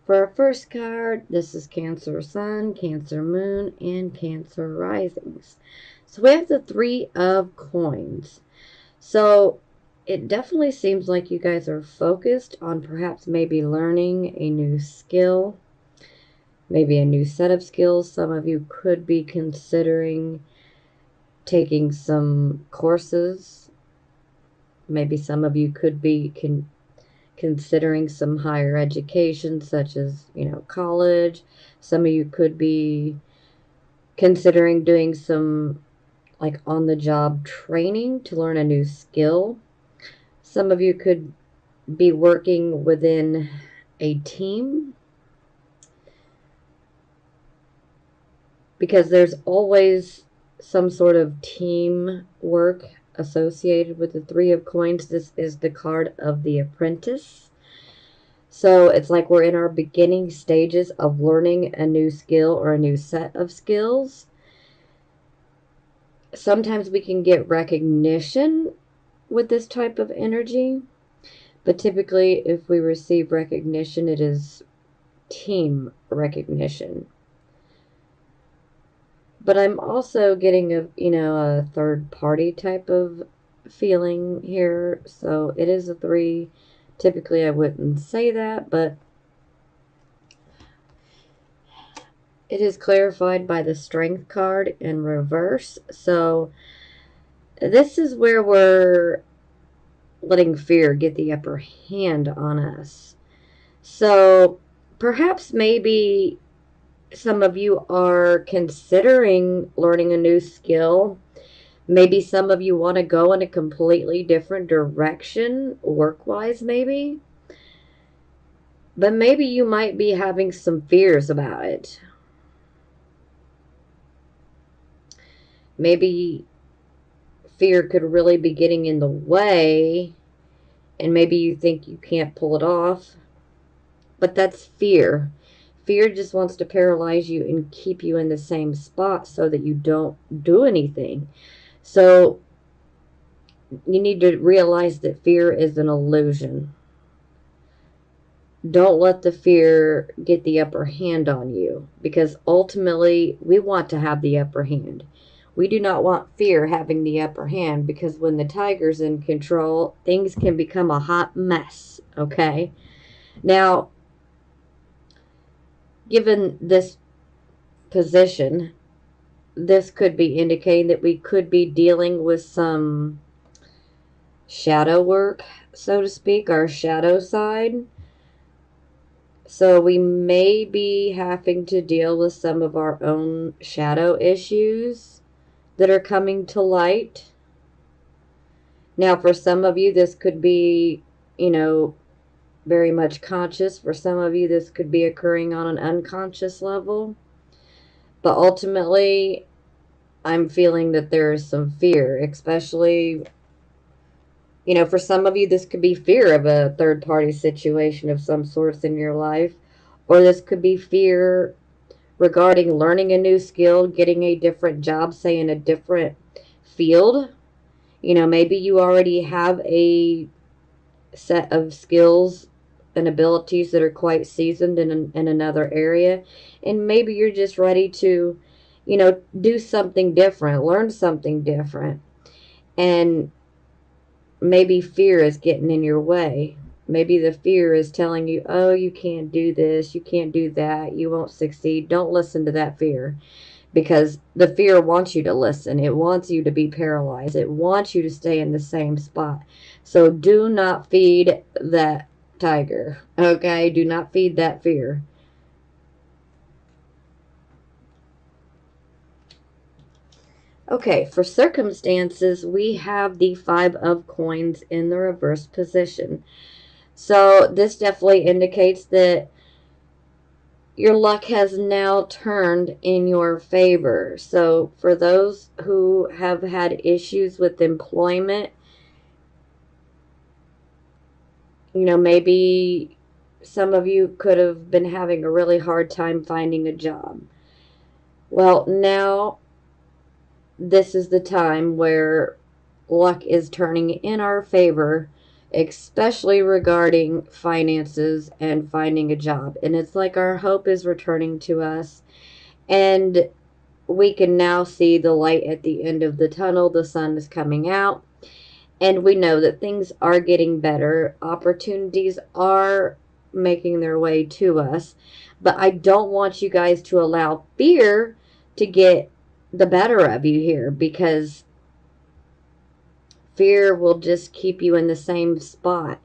For our first card, this is Cancer Sun, Cancer Moon, and Cancer Risings. So we have the Three of Coins. So it definitely seems like you guys are focused on perhaps maybe learning a new skill, maybe a new set of skills. Some of you could be considering taking some courses. Maybe some of you could be considering some higher education, such as, college. Some of you could be considering doing some like on the job training to learn a new skill. Some of you could be working within a team, because there's always some sort of team work associated with the Three of Coins. This is the card of the apprentice. So it's like we're in our beginning stages of learning a new skill or a new set of skills. Sometimes we can get recognition with this type of energy, but typically if we receive recognition, it is team recognition. But I'm also getting a third party type of feeling here. So it is a 3. Typically I wouldn't say that, but it is clarified by the Strength card in reverse. So this is where we're letting fear get the upper hand on us. So perhaps maybe some of you are considering learning a new skill. Maybe some of you want to go in a completely different direction, work-wise maybe. But maybe you might be having some fears about it. Maybe fear could really be getting in the way, and maybe you think you can't pull it off. But that's fear. Fear just wants to paralyze you and keep you in the same spot so that you don't do anything. So you need to realize that fear is an illusion. Don't let the fear get the upper hand on you, because ultimately we want to have the upper hand. We do not want fear having the upper hand, because when the tiger's in control, things can become a hot mess, okay? Now, given this position, this could be indicating that we could be dealing with some shadow work, so to speak, our shadow side. So we may be having to deal with some of our own shadow issues that are coming to light. Now, for some of you, this could be, very much conscious. For some of you, this could be occurring on an unconscious level. But ultimately, I'm feeling that there is some fear, especially, for some of you, this could be fear of a third party situation of some sorts in your life, or this could be fear regarding learning a new skill, getting a different job, say in a different field. Maybe you already have a set of skills and abilities that are quite seasoned in another area, and maybe you're just ready to, do something different, learn something different, and maybe fear is getting in your way. Maybe the fear is telling you, oh, you can't do this, you can't do that, you won't succeed. Don't listen to that fear, because the fear wants you to listen. It wants you to be paralyzed. It wants you to stay in the same spot. So do not feed that tiger, okay? Do not feed that fear. Okay, for circumstances, we have the Five of Coins in the reverse position. So this definitely indicates that your luck has now turned in your favor. So for those who have had issues with employment, maybe some of you could have been having a really hard time finding a job. Well, now this is the time where luck is turning in our favor especially regarding finances and finding a job. And it's like our hope is returning to us, and we can now see the light at the end of the tunnel. The sun is coming out, and we know that things are getting better. Opportunities are making their way to us. But I don't want you guys to allow fear to get the better of you here, because fear will just keep you in the same spot.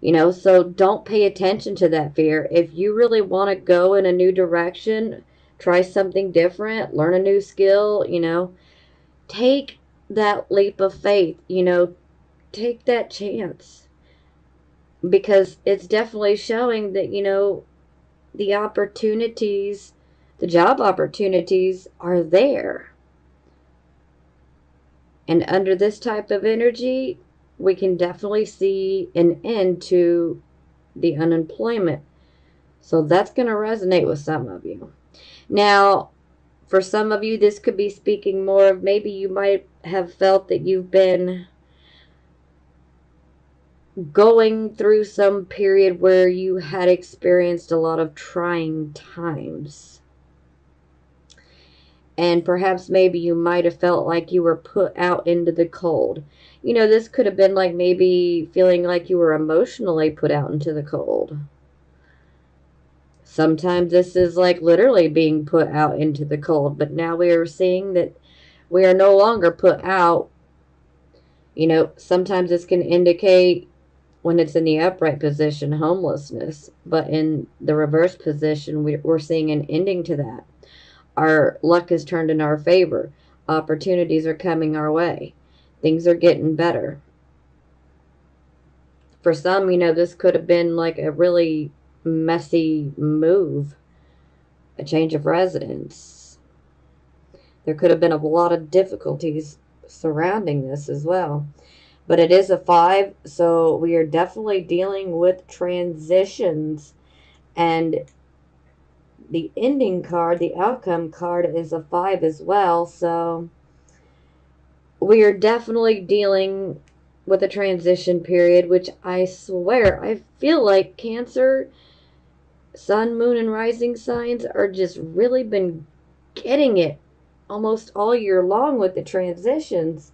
So don't pay attention to that fear. If you really want to go in a new direction, try something different, learn a new skill, take that leap of faith, take that chance, because it's definitely showing that, the opportunities, the job opportunities are there. And under this type of energy, we can definitely see an end to the unemployment. So that's going to resonate with some of you. Now, for some of you, this could be speaking more of, maybe you might have felt that you've been going through some period where you had experienced a lot of trying times. And perhaps maybe you might have felt like you were put out into the cold. This could have been like maybe feeling like you were emotionally put out into the cold. Sometimes this is like literally being put out into the cold, but now we are seeing that we are no longer put out. Sometimes this can indicate, when it's in the upright position, homelessness, but in the reverse position, we're seeing an ending to that. Our luck is turned in our favor. Opportunities are coming our way. Things are getting better. For some, this could have been like a really messy move, a change of residence. There could have been a lot of difficulties surrounding this as well. But it is a 5, so we are definitely dealing with transitions. And the ending card, the outcome card, is a 5 as well. So we are definitely dealing with a transition period, which I swear, I feel like Cancer, Sun, Moon, and Rising signs are just really been getting it almost all year long with the transitions.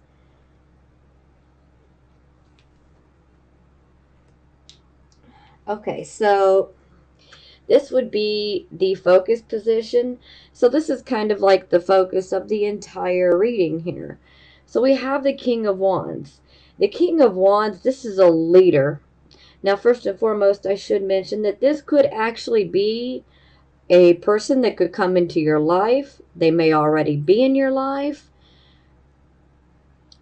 Okay, so this would be the focus position. So this is kind of like the focus of the entire reading here. So we have the King of Wands. The King of Wands, this is a leader. Now, first and foremost, I should mention that this could actually be a person that could come into your life. They may already be in your life.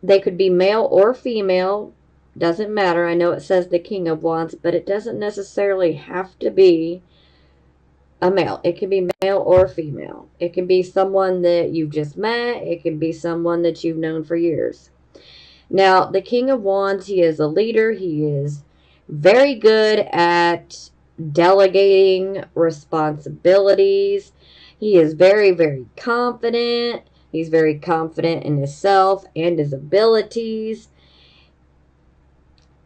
They could be male or female. Doesn't matter. I know it says the King of Wands, but it doesn't necessarily have to be a male. It can be male or female. It can be someone that you've just met. It can be someone that you've known for years. Now, the King of Wands, he is a leader. He is very good at delegating responsibilities. He is very, very confident. He's very confident in himself and his abilities.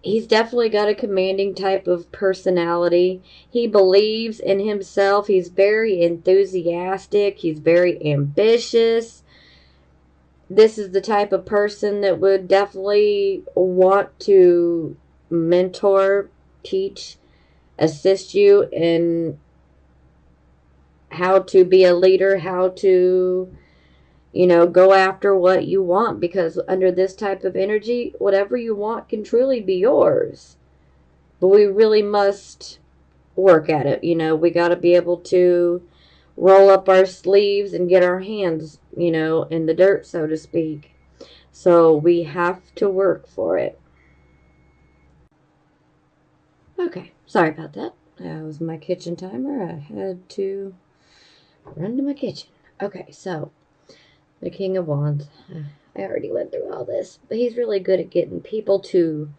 He's definitely got a commanding type of personality. He believes in himself. He's very enthusiastic. He's very ambitious. This is the type of person that would definitely want to mentor, teach, assist you in how to be a leader, how to, go after what you want, because under this type of energy, whatever you want can truly be yours. But we really must work at it. We got to be able to roll up our sleeves and get our hands, in the dirt, so to speak. So we have to work for it. Okay, sorry about that. That was my kitchen timer. I had to run to my kitchen. Okay, so the King of Wands. I already went through all this, but he's really good at getting people to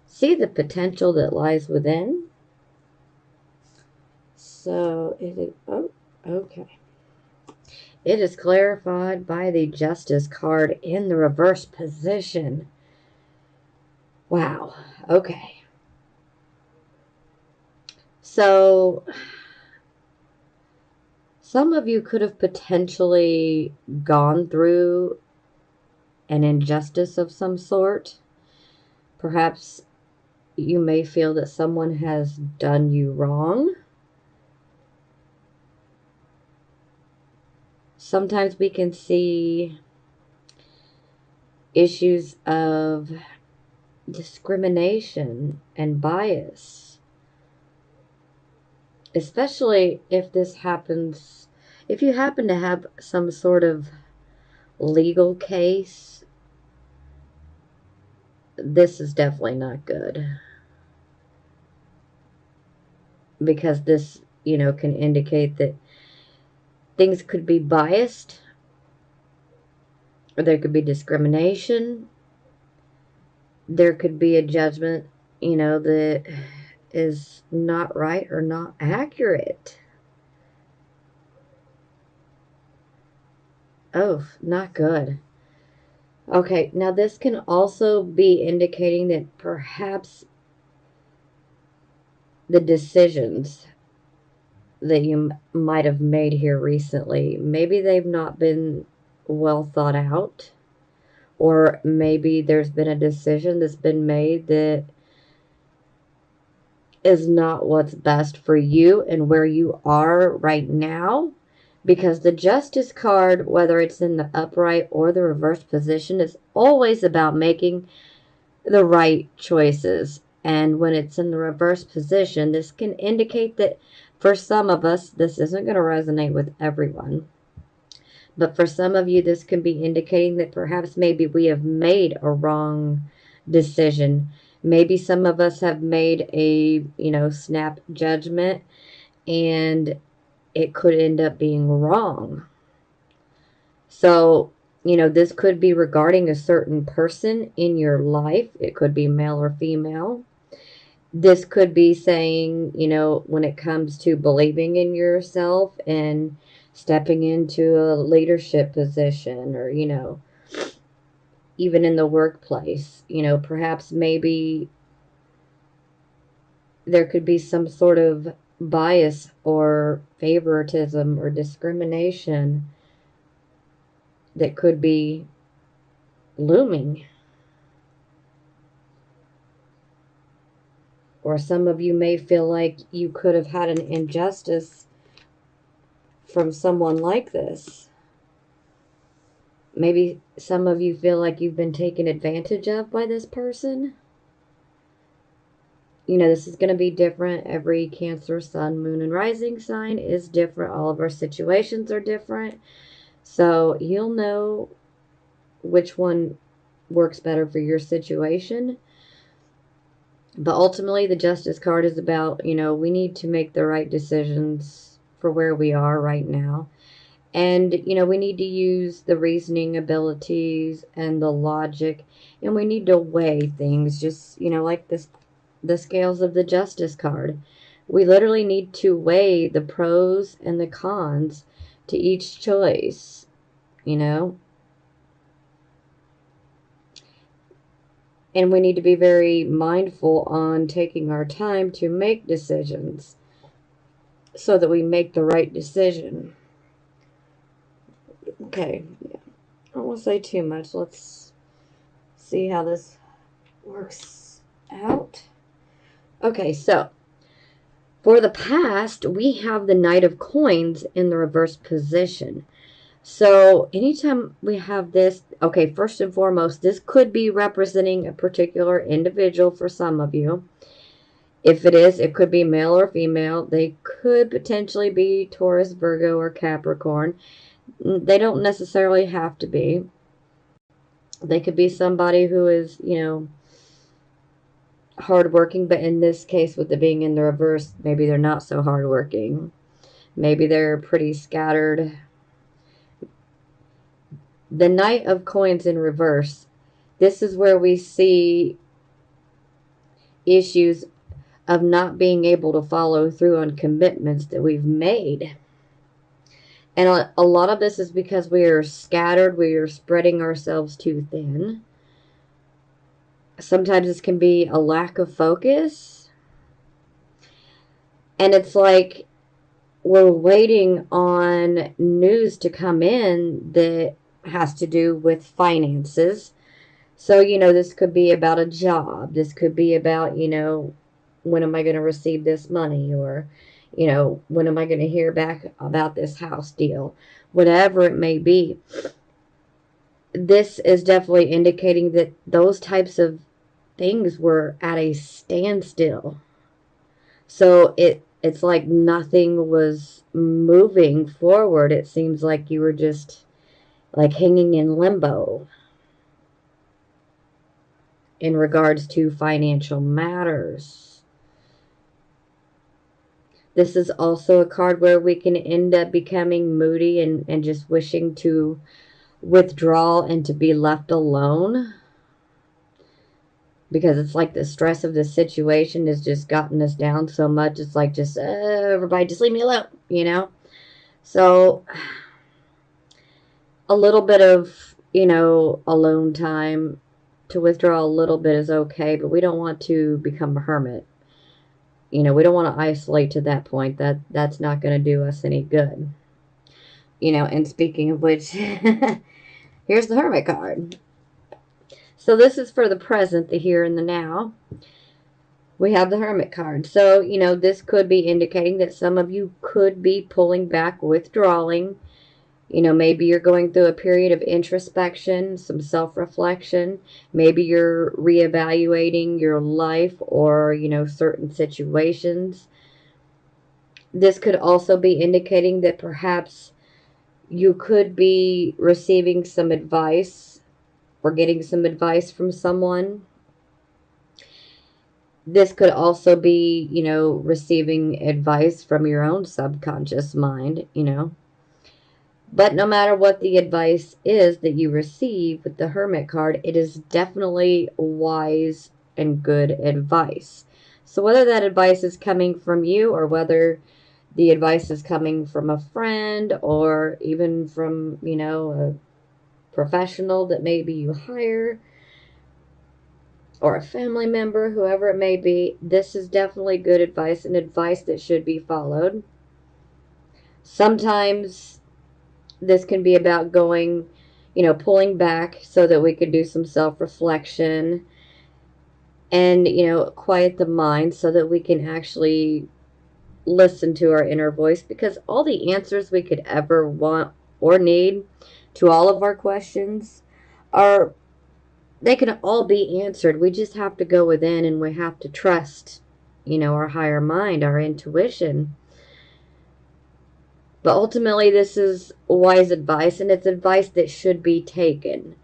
see the potential that lies within. So it is, okay. It is clarified by the Justice card in the reverse position. Wow. Okay. So, some of you could have potentially gone through an injustice of some sort. Perhaps you may feel that someone has done you wrong. Sometimes we can see issues of discrimination and bias, especially if this happens, if you happen to have some sort of legal case. This is definitely not good, because this, can indicate that things could be biased, or there could be discrimination. There could be a judgment, that is not right or not accurate. Oh, not good. Okay, now this can also be indicating that perhaps the decisions that you might have made here recently, maybe they've not been well thought out, or maybe there's been a decision that's been made that is not what's best for you and where you are right now. Because the Justice card, whether it's in the upright or the reverse position, is always about making the right choices. And when it's in the reverse position, this can indicate that for some of us, this isn't going to resonate with everyone. But for some of you, this can be indicating that perhaps maybe we have made a wrong decision. Maybe some of us have made a, snap judgment, and it could end up being wrong. So, this could be regarding a certain person in your life. It could be male or female. This could be saying, when it comes to believing in yourself and stepping into a leadership position, or, even in the workplace, perhaps maybe there could be some sort of bias or favoritism or discrimination that could be looming. Or some of you may feel like you could have had an injustice from someone like this. Maybe some of you feel like you've been taken advantage of by this person. This is going to be different. Every Cancer, Sun, Moon, and Rising sign is different. All of our situations are different. So you'll know which one works better for your situation. But ultimately, the Justice card is about, we need to make the right decisions for where we are right now. And, we need to use the reasoning abilities and the logic, and we need to weigh things, just, like the scales of the Justice card. We literally need to weigh the pros and the cons to each choice, And we need to be very mindful on taking our time to make decisions so that we make the right decision. Okay, yeah. I won't say too much. Let's see how this works out. Okay, so for the past, we have the Knight of Coins in the reverse position. So anytime we have this, okay, first and foremost, this could be representing a particular individual for some of you. If it is, it could be male or female. They could potentially be Taurus, Virgo, or Capricorn. They don't necessarily have to be. They could be somebody who is, hardworking, but in this case, with it being in the reverse, maybe they're not so hardworking. Maybe they're pretty scattered. The Knight of Coins in reverse, this is where we see issues of not being able to follow through on commitments that we've made. And a lot of this is because we are scattered, we are spreading ourselves too thin. Sometimes this can be a lack of focus. And it's like we're waiting on news to come in that has to do with finances. So, this could be about a job. This could be about, when am I going to receive this money? Or, when am I going to hear back about this house deal? Whatever it may be. This is definitely indicating that those types of things were at a standstill. So it's like nothing was moving forward. It seems like you were just like hanging in limbo in regards to financial matters. This is also a card where we can end up becoming moody and just wishing to withdraw and to be left alone. Because it's like the stress of the situation has just gotten us down so much. It's like just, everybody just leave me alone. So a little bit of, alone time to withdraw a little bit is okay, but we don't want to become a hermit. We don't want to isolate to that point. That's not going to do us any good. And speaking of which, here's the Hermit card. So this is for the present, the here and the now. We have the Hermit card. So, this could be indicating that some of you could be pulling back, withdrawing. Maybe you're going through a period of introspection, some self-reflection. Maybe you're reevaluating your life or, certain situations. This could also be indicating that perhaps you could be receiving some advice or getting some advice from someone. This could also be, receiving advice from your own subconscious mind. But no matter what the advice is that you receive with the Hermit card, it is definitely wise and good advice. So whether that advice is coming from you or whether the advice is coming from a friend or even from, a professional that maybe you hire or a family member, whoever it may be, this is definitely good advice and advice that should be followed. Sometimes this can be about going, pulling back so that we can do some self-reflection and, quiet the mind so that we can actually listen to our inner voice, because all the answers we could ever want or need to all of our questions they can all be answered. We just have to go within and we have to trust, our higher mind, our intuition. But ultimately, this is wise advice, and it's advice that should be taken.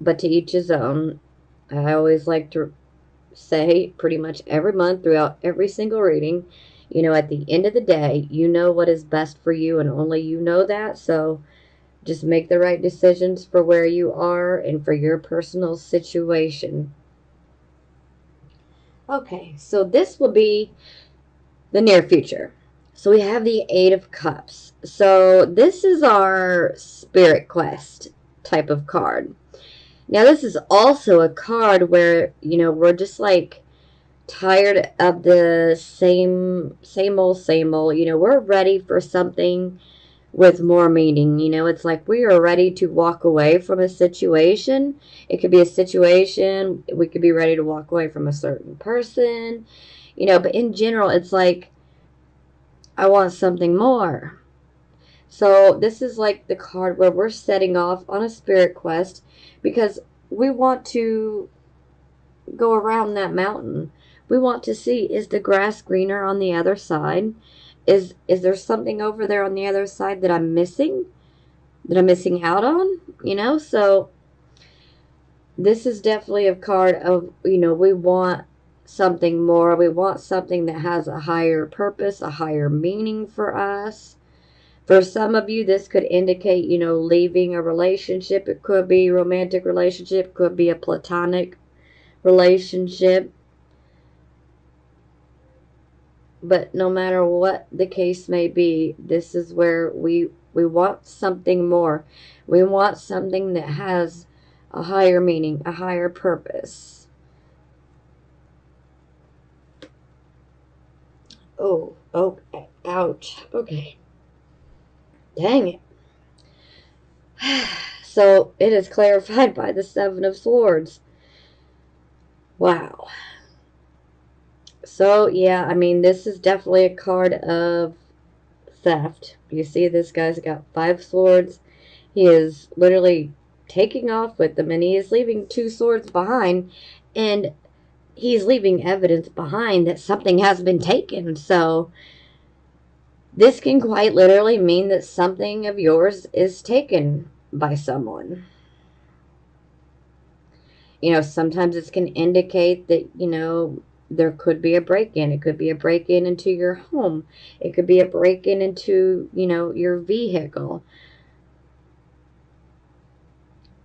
But to each his own. I always like to say pretty much every month throughout every single reading, at the end of the day, you know what is best for you, and only you know that. So just make the right decisions for where you are and for your personal situation. Okay, so this will be the near future. So we have the Eight of Cups. So this is our Spirit Quest type of card. Now this is also a card where, we're just like tired of the same old. We're ready for something with more meaning. It's like we are ready to walk away from a situation. It could be a situation. We could be ready to walk away from a certain person, but in general, it's like, I want something more. So this is like the card where we're setting off on a spirit quest because we want to go around that mountain. We want to see, is the grass greener on the other side? Is there something over there on the other side that I'm missing? That I'm missing out on? So this is definitely a card of, we want something more. We want something that has a higher purpose, a higher meaning for us. For some of you, this could indicate, leaving a relationship. It could be a romantic relationship. It could be a platonic relationship. But no matter what the case may be, this is where we want something more. We want something that has a higher meaning, a higher purpose. Oh, ouch. Okay. Dang it. So it is clarified by the Seven of Swords. Wow. So, yeah, I mean, this is definitely a card of theft. You see, this guy's got 5 swords. He is literally taking off with them, and he is leaving 2 swords behind, and he's leaving evidence behind that something has been taken. So, this can quite literally mean that something of yours is taken by someone. Sometimes this can indicate that, there could be a break-in. It could be a break-in into your home. It could be a break-in into, your vehicle.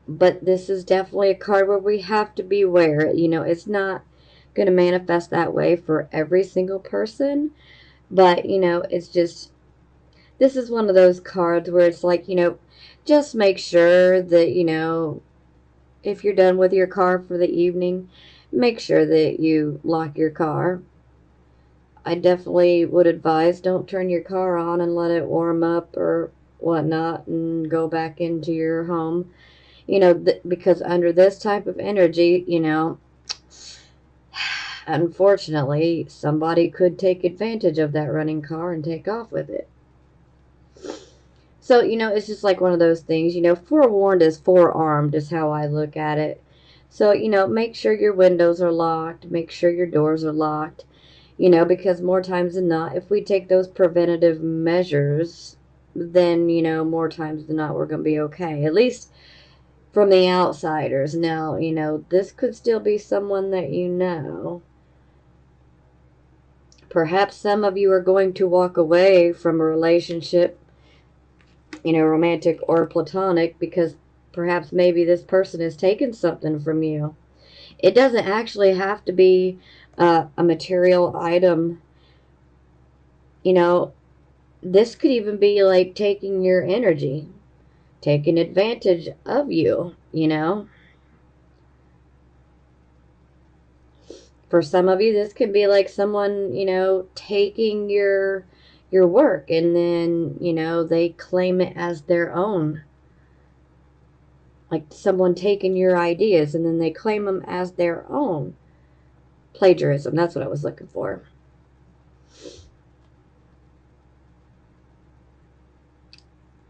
But this is definitely a card where we have to be aware. It's not going to manifest that way for every single person. But, it's just, this is one of those cards where it's like, just make sure that, if you're done with your car for the evening, make sure that you lock your car. I definitely would advise don't turn your car on and let it warm up or whatnot and go back into your home. Because under this type of energy, unfortunately, somebody could take advantage of that running car and take off with it. So, it's just like one of those things, forewarned is forearmed is how I look at it. So, make sure your windows are locked, make sure your doors are locked, because more times than not, if we take those preventative measures, then, more times than not, we're going to be okay. At least from the outsiders. Now, this could still be someone that you know. Perhaps some of you are going to walk away from a relationship, romantic or platonic, because perhaps maybe this person has taken something from you. It doesn't actually have to be a material item. This could even be like taking your energy, taking advantage of you. For some of you, this could be like someone, taking your work, and then, they claim it as their own. Like someone taking your ideas and then they claim them as their own. Plagiarism, that's what I was looking for.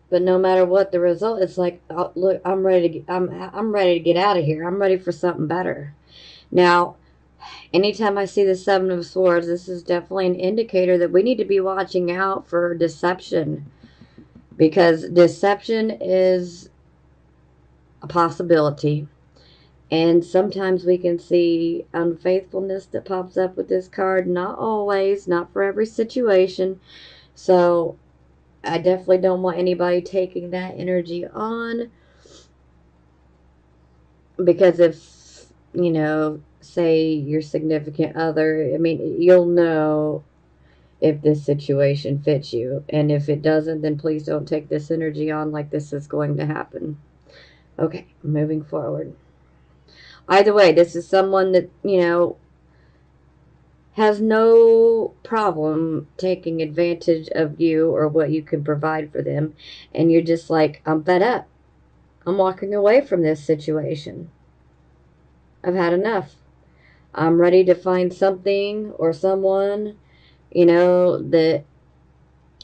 But no matter what the result, it's like, oh, look, I'm ready to get out of here. I'm ready for something better. Now, anytime I see the Seven of Swords, this is definitely an indicator that we need to be watching out for deception, because deception is a possibility. And sometimes we can see unfaithfulness that pops up with this card. Not always, not for every situation. So I definitely don't want anybody taking that energy on, because if, say your significant other, I mean, you'll know if this situation fits you. And if it doesn't, then please don't take this energy on like this is going to happen. Okay, moving forward. Either way, this is someone that, has no problem taking advantage of you or what you can provide for them. And you're just like, I'm fed up. I'm walking away from this situation. I've had enough. I'm ready to find something or someone, that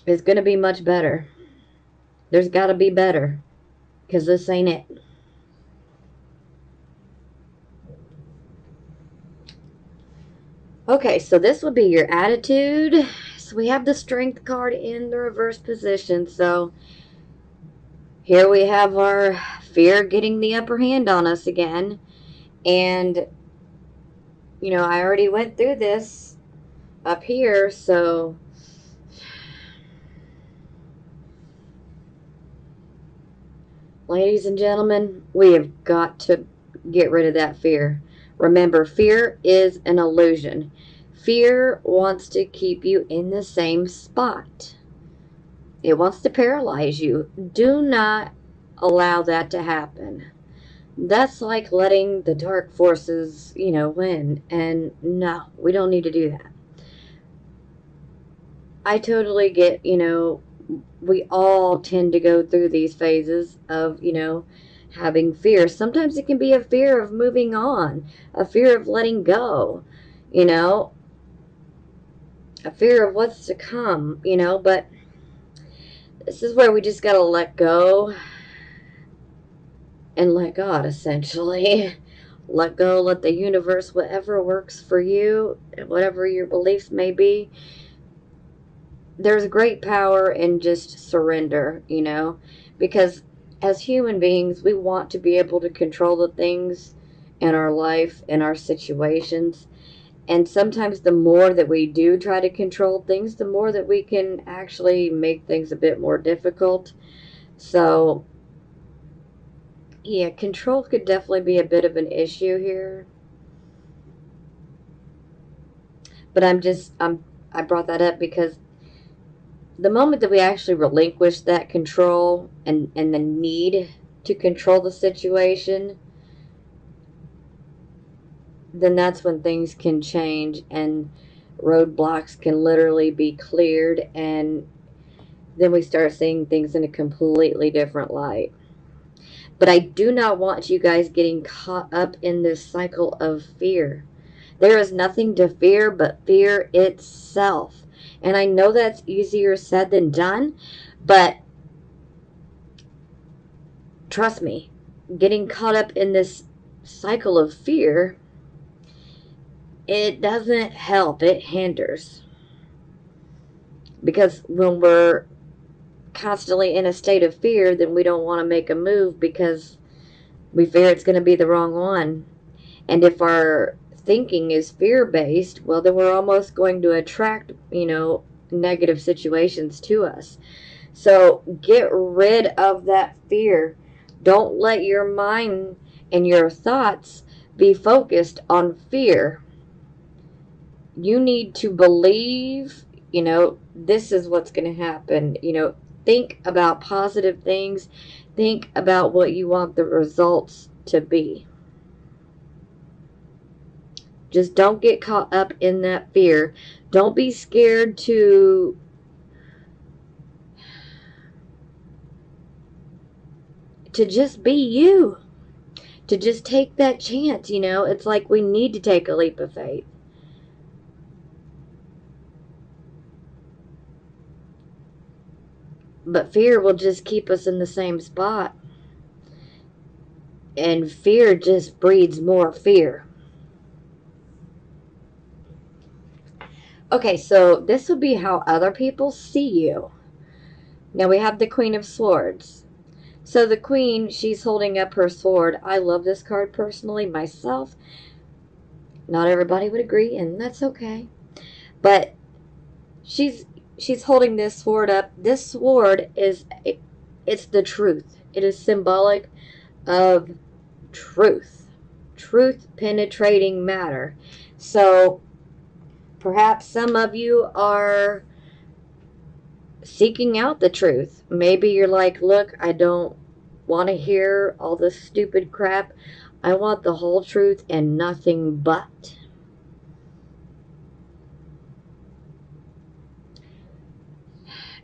is going to be much better. There's got to be better, because this ain't it. Okay, so this would be your attitude. So we have the Strength card in the reverse position. So here we have our fear getting the upper hand on us again. And, I already went through this up here, so ladies and gentlemen, we have got to get rid of that fear. Remember, fear is an illusion. Fear wants to keep you in the same spot. It wants to paralyze you. Do not allow that to happen. That's like letting the dark forces, win. And no, we don't need to do that. I totally get, we all tend to go through these phases of, having fear. Sometimes it can be a fear of moving on, a fear of letting go, you know, a fear of what's to come, but this is where we just got to let go and let God, essentially. Let go, let the universe, whatever works for you, whatever your beliefs may be. There's great power in just surrender, because as human beings, we want to be able to control the things in our life, in our situations. And sometimes the more that we do try to control things, the more that we can actually make things a bit more difficult. So, yeah, control could definitely be a bit of an issue here. But I brought that up because the moment that we actually relinquish that control and the need to control the situation, then that's when things can change and roadblocks can literally be cleared, and then we start seeing things in a completely different light. But I do not want you guys getting caught up in this cycle of fear. There is nothing to fear but fear itself. And I know that's easier said than done, but trust me, getting caught up in this cycle of fear, it doesn't help, it hinders. Because when we're constantly in a state of fear, then we don't want to make a move because we fear it's going to be the wrong one. And if our thinking is fear based, well, then we're almost going to attract, negative situations to us. So get rid of that fear. Don't let your mind and your thoughts be focused on fear. You need to believe, this is what's going to happen. Think about positive things. Think about what you want the results to be. Just don't get caught up in that fear. Don't be scared to just be you. To just take that chance, It's like we need to take a leap of faith. But fear will just keep us in the same spot. And fear just breeds more fear. Okay, so this would be how other people see you. Now we have the Queen of Swords. So the Queen, she's holding up her sword. I love this card personally myself. Not everybody would agree, and that's okay. But she's holding this sword up. This sword it's the truth. It is symbolic of truth. Truth penetrating matter. So perhaps some of you are seeking out the truth. Maybe you're like, look, I don't want to hear all this stupid crap. I want the whole truth and nothing but.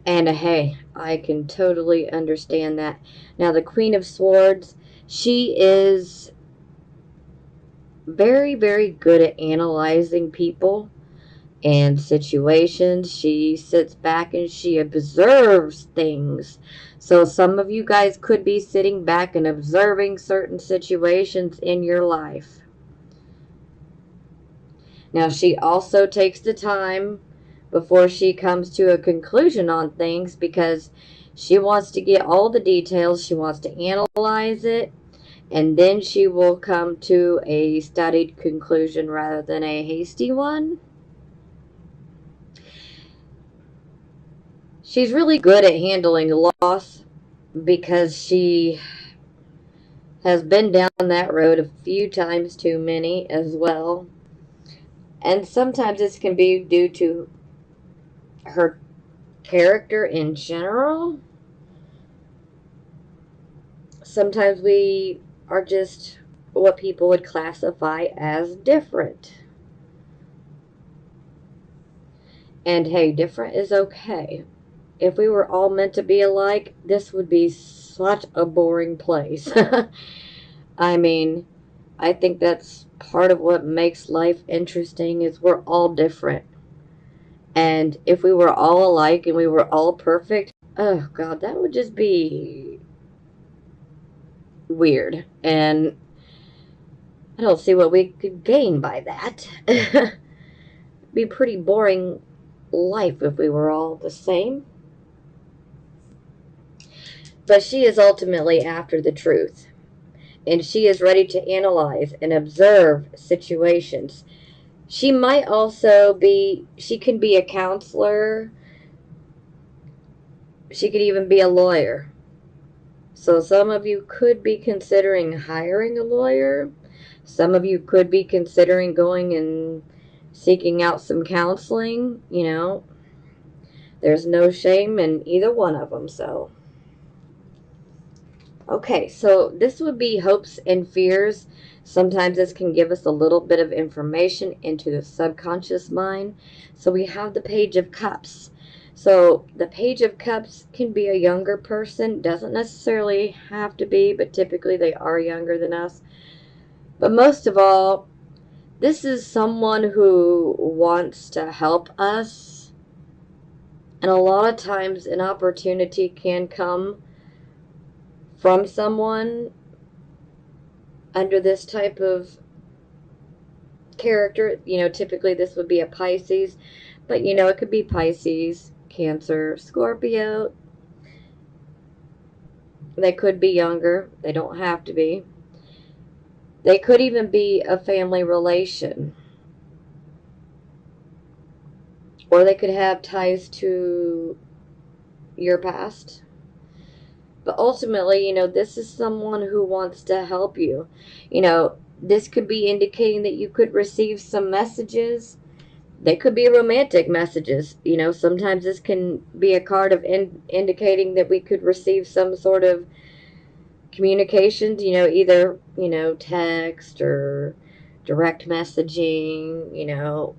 And hey, I can totally understand that. Now, the Queen of Swords, she is very, very good at analyzing people and situations. She sits back and she observes things. So some of you guys could be sitting back and observing certain situations in your life. Now, she also takes the time before she comes to a conclusion on things because she wants to get all the details. She wants to analyze it, and then she will come to a studied conclusion rather than a hasty one. She's really good at handling loss because she has been down that road a few times too many as well. And sometimes this can be due to her character in general. Sometimes we are just what people would classify as different. And hey, different is okay. If we were all meant to be alike, this would be such a boring place. I mean, I think that's part of what makes life interesting is we're all different. And if we were all alike and we were all perfect, oh god, that would just be weird. And I don't see what we could gain by that. Be pretty boring life if we were all the same. But she is ultimately after the truth, and she is ready to analyze and observe situations. She might also be, she can be a counselor, she could even be a lawyer. So some of you could be considering hiring a lawyer. Some of you could be considering going and seeking out some counseling. You know, there's no shame in either one of them. So, okay, so this would be hopes and fears. Sometimes this can give us a little bit of information into the subconscious mind. So we have the Page of Cups. So the Page of Cups can be a younger person. Doesn't necessarily have to be, but typically they are younger than us. But most of all, this is someone who wants to help us. And a lot of times an opportunity can come from someone under this type of character. You know, typically this would be a Pisces, but you know, it could be Pisces, Cancer, Scorpio. They could be younger. They don't have to be. They could even be a family relation. Or they could have ties to your past. But ultimately, you know, this is someone who wants to help you. You know, this could be indicating that you could receive some messages. They could be romantic messages. You know, sometimes this can be a card of indicating that we could receive some sort of communications, you know, either, you know, text or direct messaging, you know,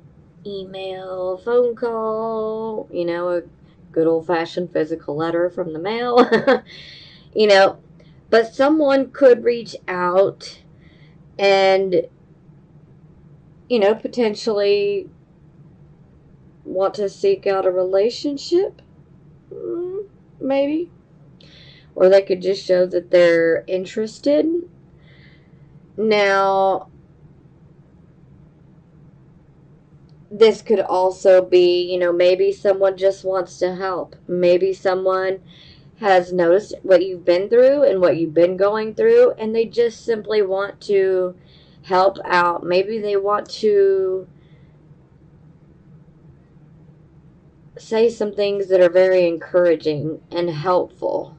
email, phone call, you know, a good old-fashioned physical letter from the mail. You know, but someone could reach out and, you know, potentially want to seek out a relationship, maybe. Or they could just show that they're interested. Now, this could also be, you know, maybe someone just wants to help. Maybe someone has noticed what you've been through and what you've been going through, and they just simply want to help out. Maybe they want to say some things that are very encouraging and helpful,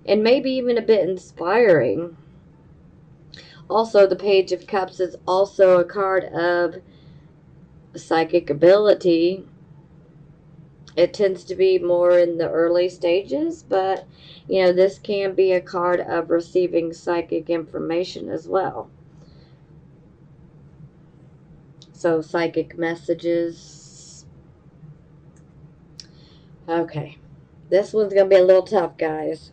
and maybe even a bit inspiring. Also, the Page of Cups is also a card of psychic ability. It tends to be more in the early stages, but you know, this can be a card of receiving psychic information as well. So, psychic messages. Okay, this one's going to be a little tough, guys.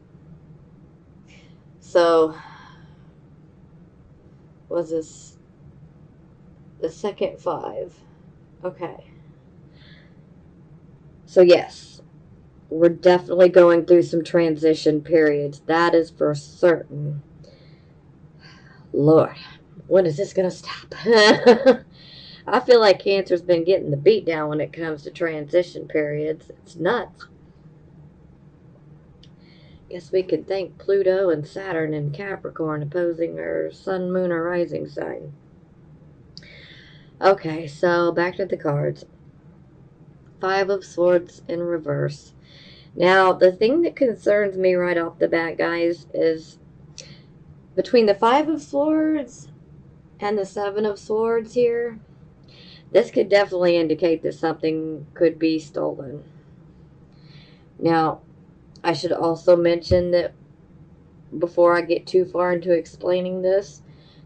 So, was this the second five? Okay. So, yes, we're definitely going through some transition periods. That is for certain. Lord, when is this going to stop? I feel like Cancer's been getting the beat down when it comes to transition periods. It's nuts. Guess we could thank Pluto and Saturn and Capricorn opposing our sun, moon, or rising sign. Okay, so back to the cards. Five of Swords in reverse. Now, the thing that concerns me right off the bat, guys, is between the Five of Swords and the Seven of Swords here, this could definitely indicate that something could be stolen. Now, I should also mention that before I get too far into explaining this,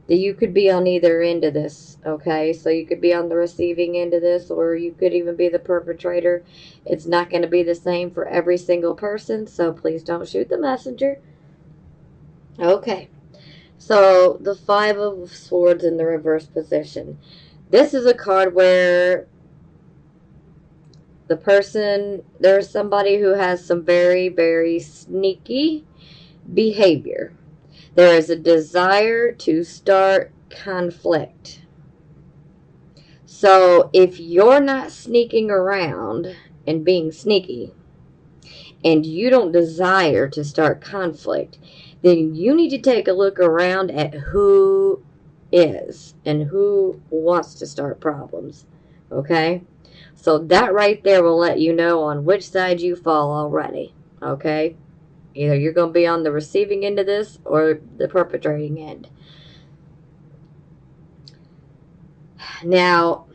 that you could be on either end of this, okay? So you could be on the receiving end of this, or you could even be the perpetrator. It's not going to be the same for every single person, so please don't shoot the messenger. Okay, so the Five of Swords in the reverse position. This is a card where there's somebody who has some very, very sneaky behavior. There is a desire to start conflict. So if you're not sneaking around and being sneaky, and you don't desire to start conflict, then you need to take a look around at who is and who wants to start problems. Okay? So that right there will let you know on which side you fall already. Okay? Either you're going to be on the receiving end of this or the perpetrating end. Now,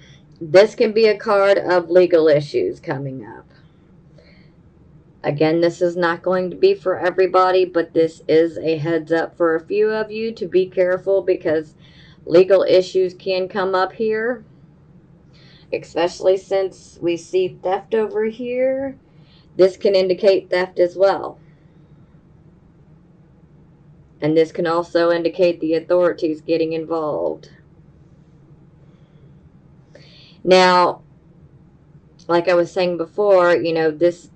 this can be a card of legal issues coming up. Again, this is not going to be for everybody, but this is a heads up for a few of you to be careful, because legal issues can come up here, especially since we see theft over here. This can indicate theft as well. And this can also indicate the authorities getting involved. Now, like I was saying before, this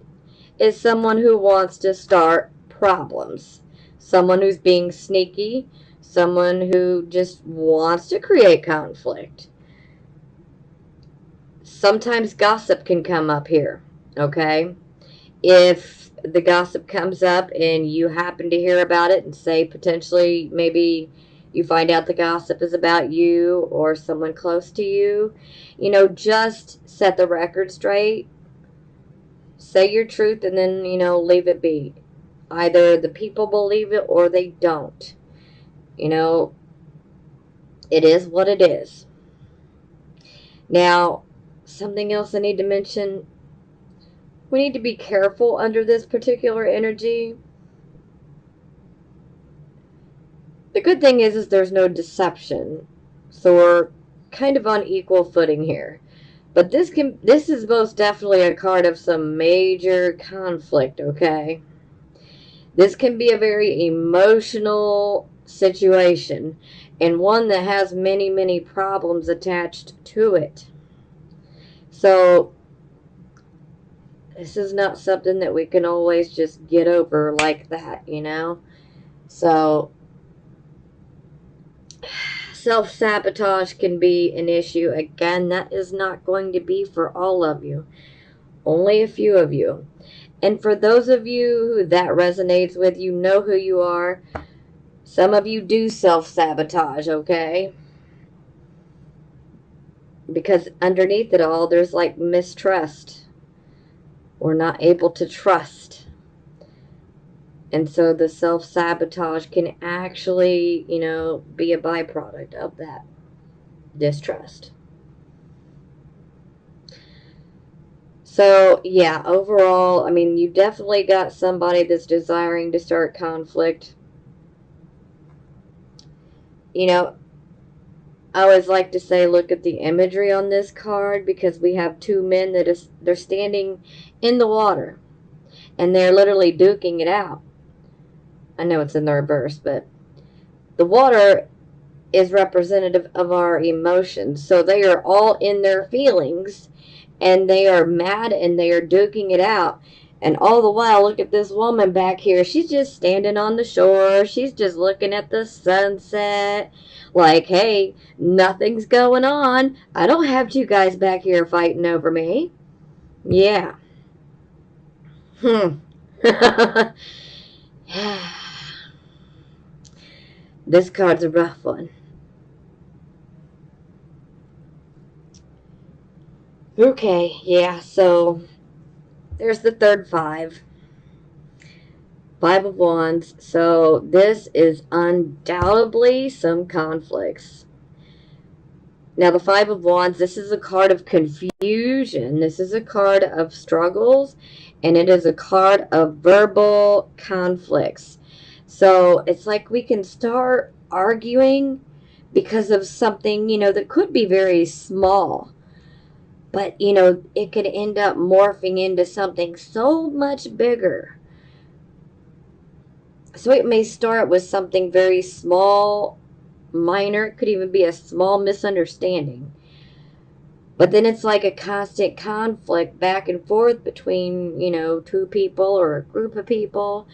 is someone who wants to start problems. Someone who's being sneaky. Someone who just wants to create conflict. Sometimes gossip can come up here, okay? If the gossip comes up and you happen to hear about it and say potentially maybe you find out the gossip is about you or someone close to you, just set the record straight. Say your truth and then, leave it be. Either the people believe it or they don't. It is what it is. Now, something else I need to mention. We need to be careful under this particular energy. The good thing is there's no deception. So we're kind of on equal footing here. But this is most definitely a card of some major conflict, okay? This can be a very emotional situation, and one that has many, many problems attached to it. So this is not something that we can always just get over like that, So self-sabotage can be an issue. Again, that is not going to be for all of you. Only a few of you. And for those of you who that resonates with, you know who you are. Some of you do self-sabotage, okay? Because underneath it all, there's like mistrust. We're not able to trust. And so the self-sabotage can actually, be a byproduct of that distrust. So, yeah, overall, you definitely got somebody that's desiring to start conflict. I always like to say, look at the imagery on this card, because we have two men they're standing in the water, and they're literally duking it out. I know it's in the reverse, but the water is representative of our emotions. So they are all in their feelings, and they are mad, and they are duking it out. And all the while, look at this woman back here. She's just standing on the shore. She's just looking at the sunset. Like, hey, nothing's going on. I don't have two guys back here fighting over me. Yeah. This card's a rough one. Okay, yeah, so there's the third five. Five of Wands. So this is undoubtedly some conflicts. Now, the Five of Wands, this is a card of confusion. This is a card of struggles, and it is a card of verbal conflicts. So it's like we can start arguing because of something, that could be very small. But, it could end up morphing into something so much bigger. So it may start with something very small, minor. It could even be a small misunderstanding. But then it's like a constant conflict back and forth between, two people or a group of people.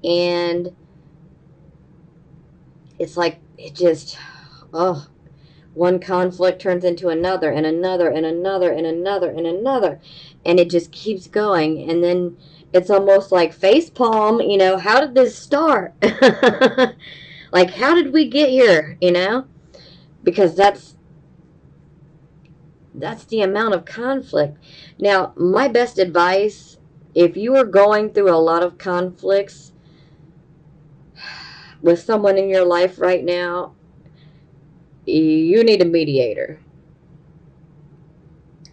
And it's like it just, oh, one conflict turns into another and another and another and another and another. And it just keeps going. And then it's almost like facepalm, how did this start? Like, how did we get here, Because that's the amount of conflict. Now, my best advice, if you are going through a lot of conflicts with someone in your life right now, you need a mediator.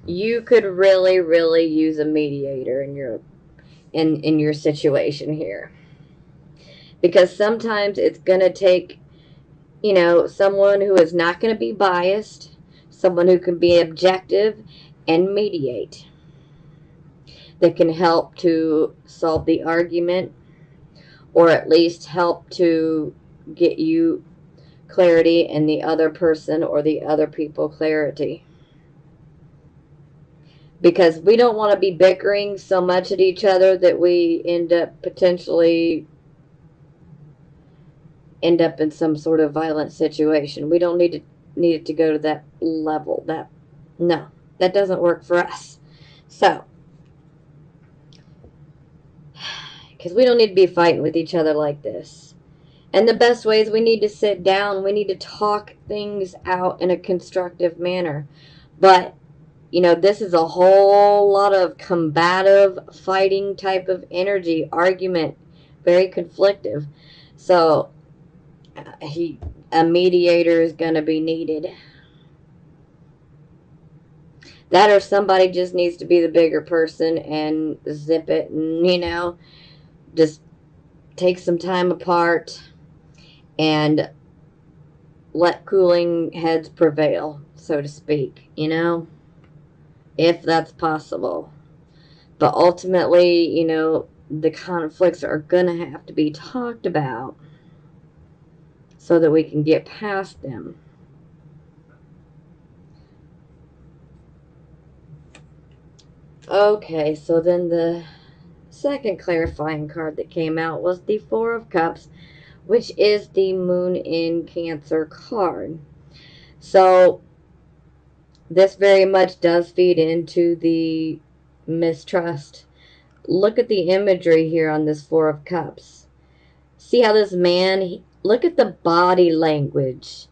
You could really, really use a mediator in your situation here. Because sometimes it's going to take, someone who is not going to be biased, someone who can be objective and mediate, that can help to solve the argument, or at least help to get you clarity and the other person or the other people clarity. Because we don't want to be bickering so much at each other that we end up in some sort of violent situation. We don't need it to go to that level. No, that doesn't work for us. So, because we don't need to be fighting with each other like this. And the best way is we need to sit down. We need to talk things out in a constructive manner. But, this is a whole lot of combative, fighting type of energy, argument, very conflictive. So, a mediator is going to be needed. That, or somebody just needs to be the bigger person and zip it and, just take some time apart and let cooling heads prevail, so to speak, if that's possible. But ultimately, the conflicts are going to have to be talked about so that we can get past them. Okay, so then the second clarifying card that came out was the Four of Cups, which is the Moon in Cancer card. So this very much does feed into the mistrust. Look at the imagery here on this Four of Cups. See how this man, look at the body language.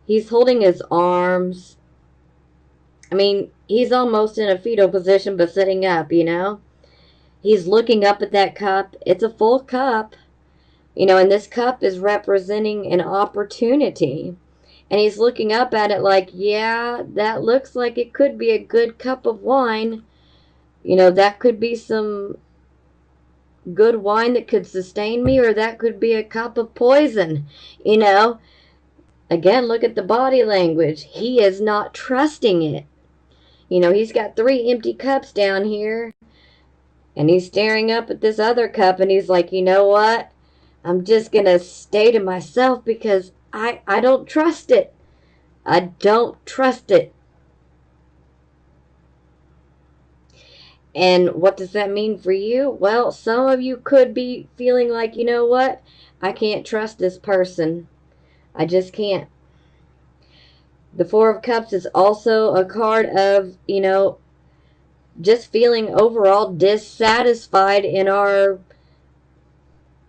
He's holding his arms. I mean, he's almost in a fetal position, but sitting up, He's looking up at that cup. It's a full cup, and this cup is representing an opportunity. And he's looking up at it like, yeah, that looks like it could be a good cup of wine. That could be some good wine that could sustain me, or that could be a cup of poison. Again, look at the body language. He is not trusting it. He's got 3 empty cups down here, and he's staring up at this other cup, and he's like, you know what? I'm just going to stay to myself because I don't trust it. I don't trust it. And what does that mean for you? Well, some of you could be feeling like, you know what? I can't trust this person. I just can't. The Four of Cups is also a card of, just feeling overall dissatisfied in our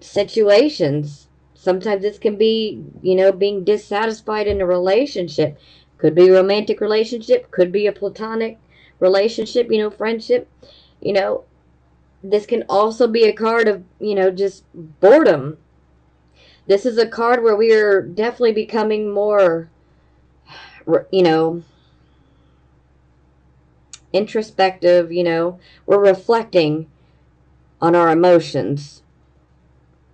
situations. Sometimes this can be, being dissatisfied in a relationship. Could be a romantic relationship, could be a platonic relationship, friendship. This can also be a card of, just boredom. This is a card where we are definitely becoming more, introspective, we're reflecting on our emotions.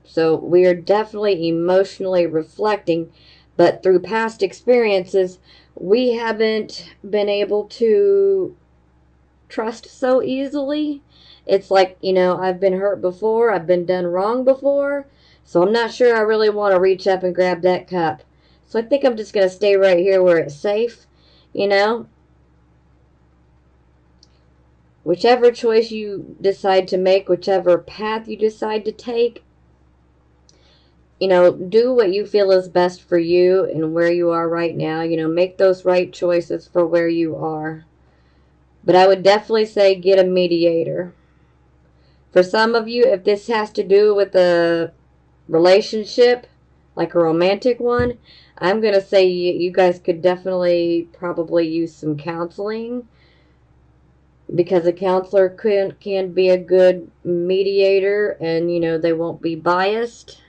So we are definitely emotionally reflecting, but through past experiences, we haven't been able to trust so easily. It's like, I've been hurt before, I've been done wrong before, so I'm not sure I really want to reach up and grab that cup. So I think I'm just going to stay right here where it's safe, you know? Whichever choice you decide to make, whichever path you decide to take, do what you feel is best for you and where you are right now. Make those right choices for where you are. But I would definitely say get a mediator. For some of you, if this has to do with a relationship, like a romantic one, I'm going to say you guys could definitely probably use some counseling, because a counselor can be a good mediator, and they won't be biased.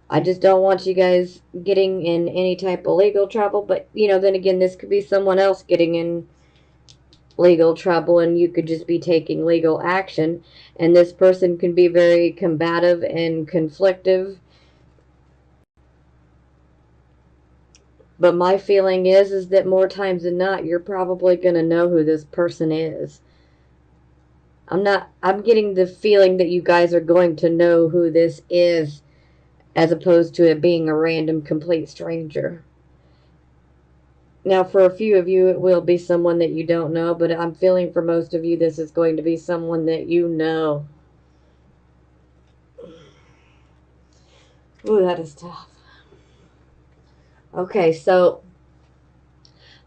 I just don't want you guys getting in any type of legal trouble, but then again, this could be someone else getting in legal trouble, and you could just be taking legal action, and this person can be very combative and conflictive. But my feeling is that more times than not, you're probably going to know who this person is. I'm getting the feeling that you guys are going to know who this is, as opposed to it being a random complete stranger. Now, for a few of you, it will be someone that you don't know, but I'm feeling for most of you, this is going to be someone that you know. Ooh, that is tough. Okay, so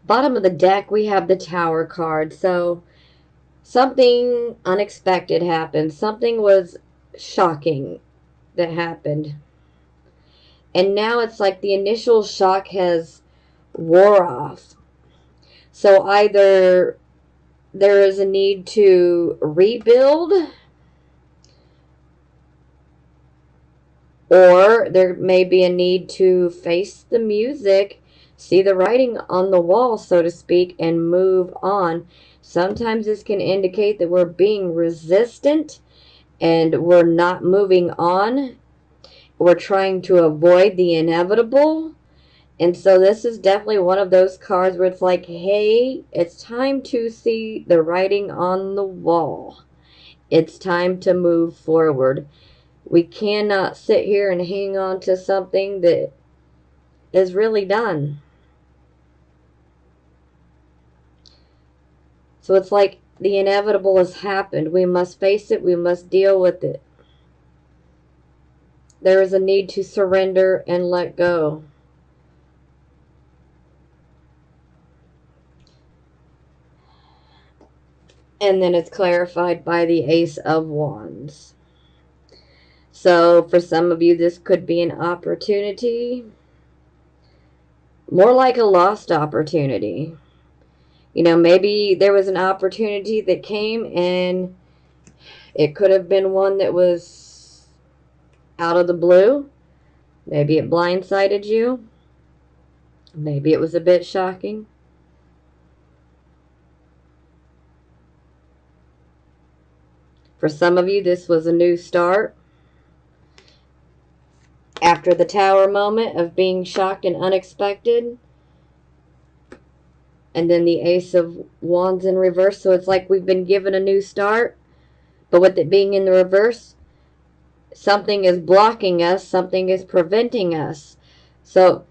bottom of the deck, we have the Tower card. So something unexpected happened. Something was shocking that happened. And now it's like the initial shock has wore off. So either there is a need to rebuild, or there may be a need to face the music, see the writing on the wall, so to speak, and move on. Sometimes this can indicate that we're being resistant and we're not moving on. We're trying to avoid the inevitable. And so this is definitely one of those cards where it's like, hey, it's time to see the writing on the wall. It's time to move forward. We cannot sit here and hang on to something that is really done. So it's like the inevitable has happened. We must face it. We must deal with it. There is a need to surrender and let go. And then it's clarified by the Ace of Wands. So for some of you, this could be an opportunity. More like a lost opportunity. Maybe there was an opportunity that came, and it could have been one that was out of the blue. Maybe it blindsided you. Maybe it was a bit shocking. For some of you, this was a new start. After the Tower moment of being shocked and unexpected, and then the Ace of Wands in reverse. So it's like we've been given a new start, but with it being in the reverse, something is blocking us, something is preventing us. So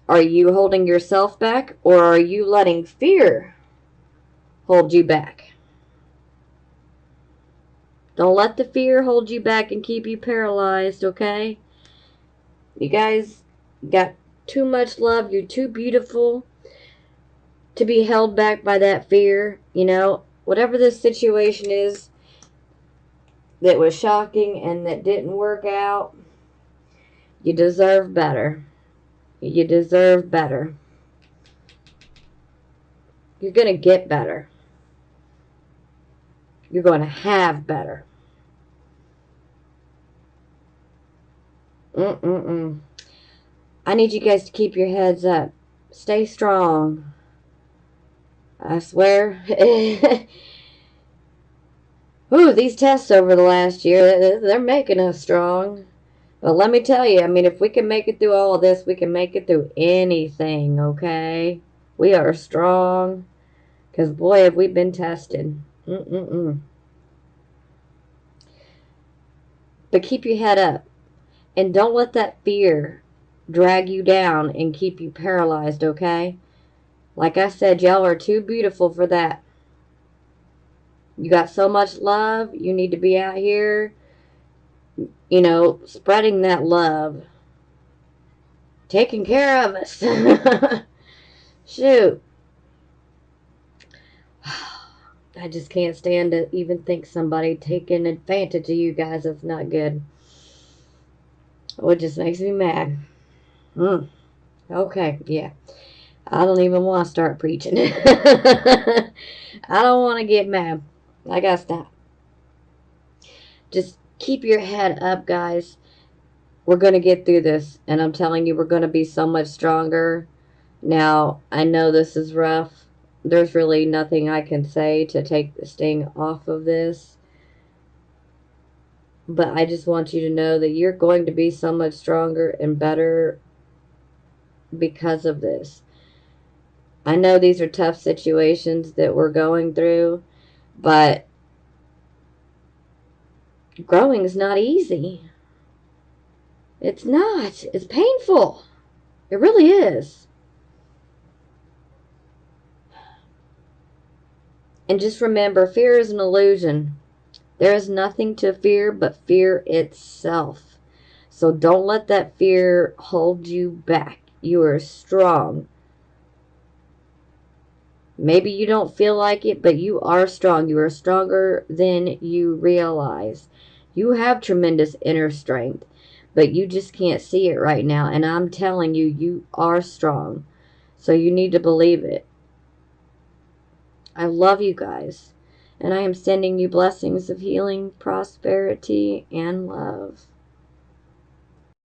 are you holding yourself back, or are you letting fear hold you back? Don't let the fear hold you back and keep you paralyzed, okay? You guys got too much love. You're too beautiful to be held back by that fear. Whatever this situation is that was shocking and that didn't work out, you deserve better. You deserve better. You're going to get better. You're going to have better. I need you guys to keep your heads up. Stay strong. I swear. Ooh, these tests over the last year, they're making us strong. But let me tell you, I mean, if we can make it through all of this, we can make it through anything, okay? We are strong. Because, boy, have we been tested. But keep your head up. And don't let that fear drag you down and keep you paralyzed, okay? Like I said, y'all are too beautiful for that. You got so much love. You need to be out here, you know, spreading that love. Taking care of us. Shoot. I just can't stand to even think somebody taking advantage of you guys. That's not good. Oh, it just makes me mad. Okay, yeah. I don't even want to start preaching. I don't want to get mad. I gotta stop. Just keep your head up, guys. We're going to get through this. And I'm telling you, we're going to be so much stronger. Now, I know this is rough. There's really nothing I can say to take the sting off of this. But I just want you to know that you're going to be so much stronger and better because of this. I know these are tough situations that we're going through, but growing is not easy. It's not. It's painful. It really is. And just remember, fear is an illusion. There is nothing to fear but fear itself. So don't let that fear hold you back. You are strong. Maybe you don't feel like it, but you are strong. You are stronger than you realize. You have tremendous inner strength, but you just can't see it right now. And I'm telling you, you are strong. So you need to believe it. I love you guys. And I am sending you blessings of healing, prosperity, and love.